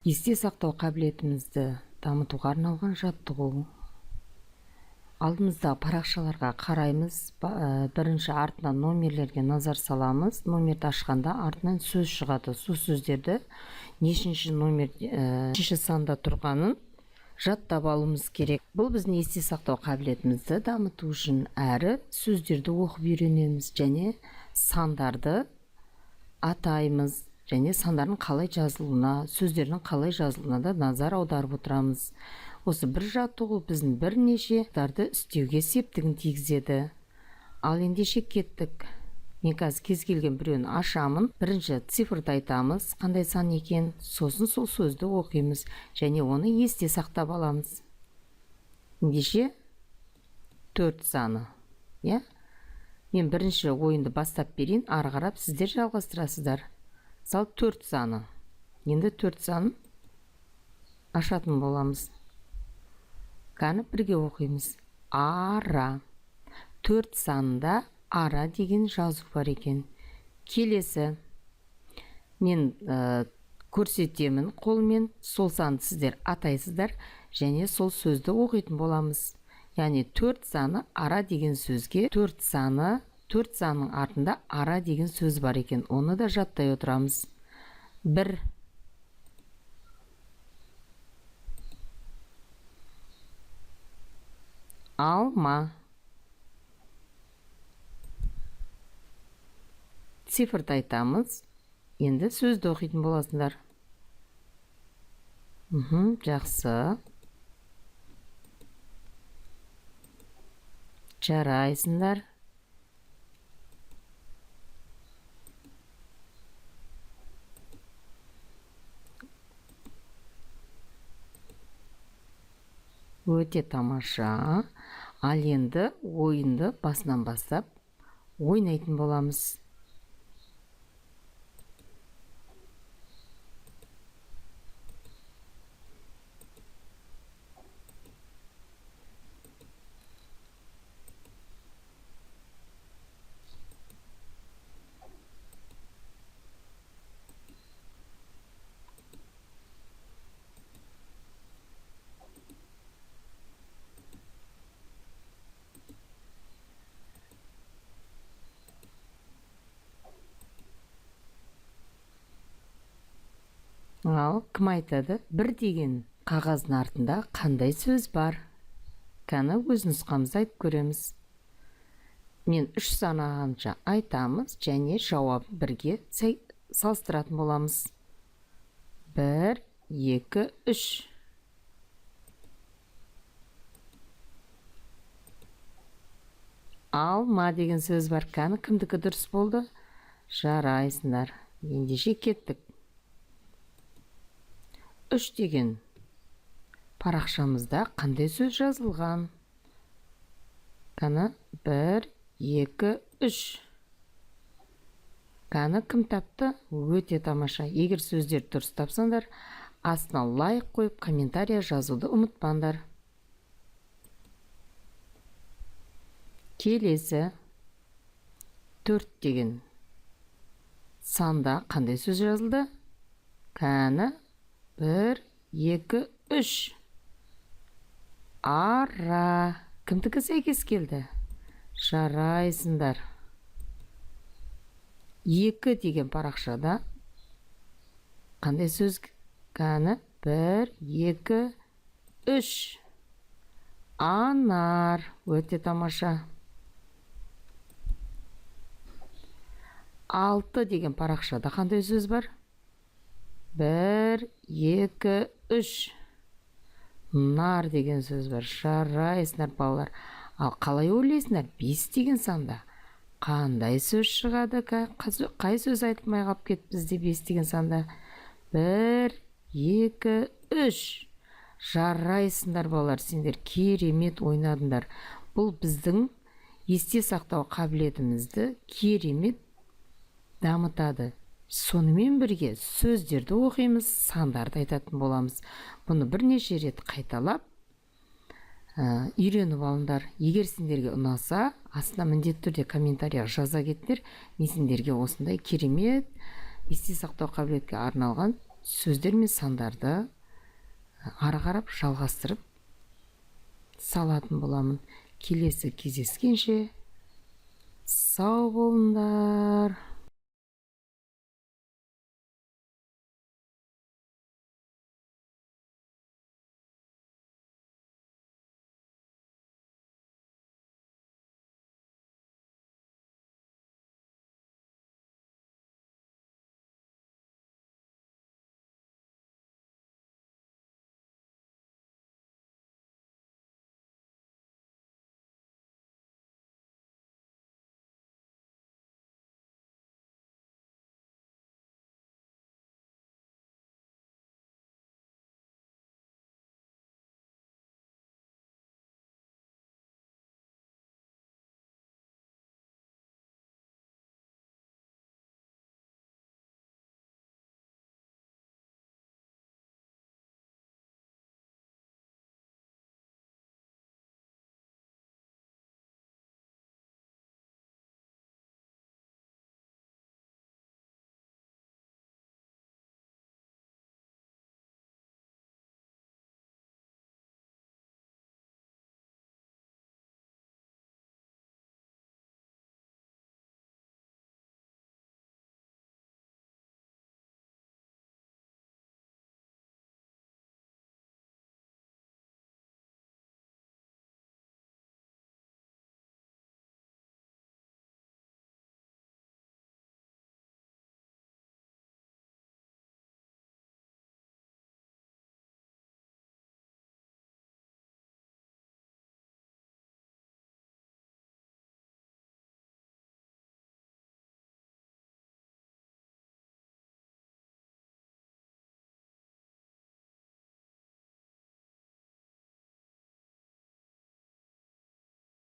Есте сақтау қабілетімізді дамытуға арналған жаттығу. Алдымызда парақшаларға қараймыз. Бірінші артынан номерлерге назар саламыз. Номерді ашқанда артынан сөз шығады. Сол сөздерді нешінші номер, нешінші санда тұрғанын жаттап алуымыз керек. Бұл біздің есте сақтау қабілетімізді дамыту үшін әрі сөздерді оқып үйренеміз және сандарды атаймыз. Және сандардың қалай жазылуына, сөздердің қалай жазылуына да назар аударып отырамыз. Осы бір жаттығу біздің бірнеше заттарды істеуге септігін тигізеді. Ал ендеше кеттік. Мен қазір кез келген біреуін ашамын. Бірінші цифрды айтамыз, қандай сан екен, сосын сол сөзді оқимыз және оны есте сақтап аламыз. Ендеше 4 саны. Мен бірінші ойынды бастап берейін, ары қарап сіздер жалғастырасыздар. Сал 4 саны. Енді 4 санын ашатын боламыз. Қаны бірге оқимыз. Ара. 4 санында ара деген жазу бар екен. Келесі. Мен көрсетемін қолмен, сол санды сіздер атайсыздар және сол сөзді оқитын боламыз. Яғни 4 саны ара деген сөзге 4 санның артында ара деген сөз бар екен. Оны да жаттай отырамыз. 1. Алма. Цифрды айтамыз. Енді сөзді оқитын боласыңдар. Жақсы. Жарайсыңдар. Өте тамаша. Ал енді ойынды басынан бастап ойнайтын боламыз. Ал кім айтады? 1 деген қағаздың артында қандай сөз бар? Кәні өз нұсқамызды айтып көреміз. Мен 3 санағанша айтамыз және жауап бірге салыстыратын боламыз. 1, 2, 3. Алма деген сөз бар. Кәні кімдікі дұрыс болды? Жарайсыңдар. Ендеше кеттік. 3 деген парақшамызда қандай сөз жазылған? Кәні 1, 2, 3. Кәні кім тапты? Өте тамаша. Егер сөздер дұрыс тапсаңдар, астына лайк қойып, комментария жазуды ұмытпаңдар. Келесі 4 деген санда қандай сөз жазылды? Кәні 1, 2, 3. Ара. Кімдікі сәйкес келді? Жарайсыңдар. 2 деген парақшада қандай сөз? Кәні 1, 2, 3. Анар. Өте тамаша. 6 деген парақшада қандай сөз бар? 1, 2, 3. Нар деген сөз бар. Жарайсыңдар балалар. Ал қалай ойлайсыңдар? 5 деген санда қандай сөз шығады? Қай сөз айтылмай қалып кетті бізде 5 деген санда? 1, 2, 3. Жарайсыңдар балалар, сендер керемет ойнадыңдар. Бұл біздің есте сақтау қабілетімізді керемет дамытады. Сонымен бірге сөздерді оқимыз, сандарды айтатын боламыз. Бұны бірнеше рет қайталап үйреніп алыңдар. Егер сендерге ұнаса, астына міндетті түрде комментария жаза кетіңдер. Мен сендерге осындай керемет есте сақтау қабілетке арналған сөздер мен сандарды ары қарап жалғастырып салатын боламын. Келесі кездескенше сау болыңдар.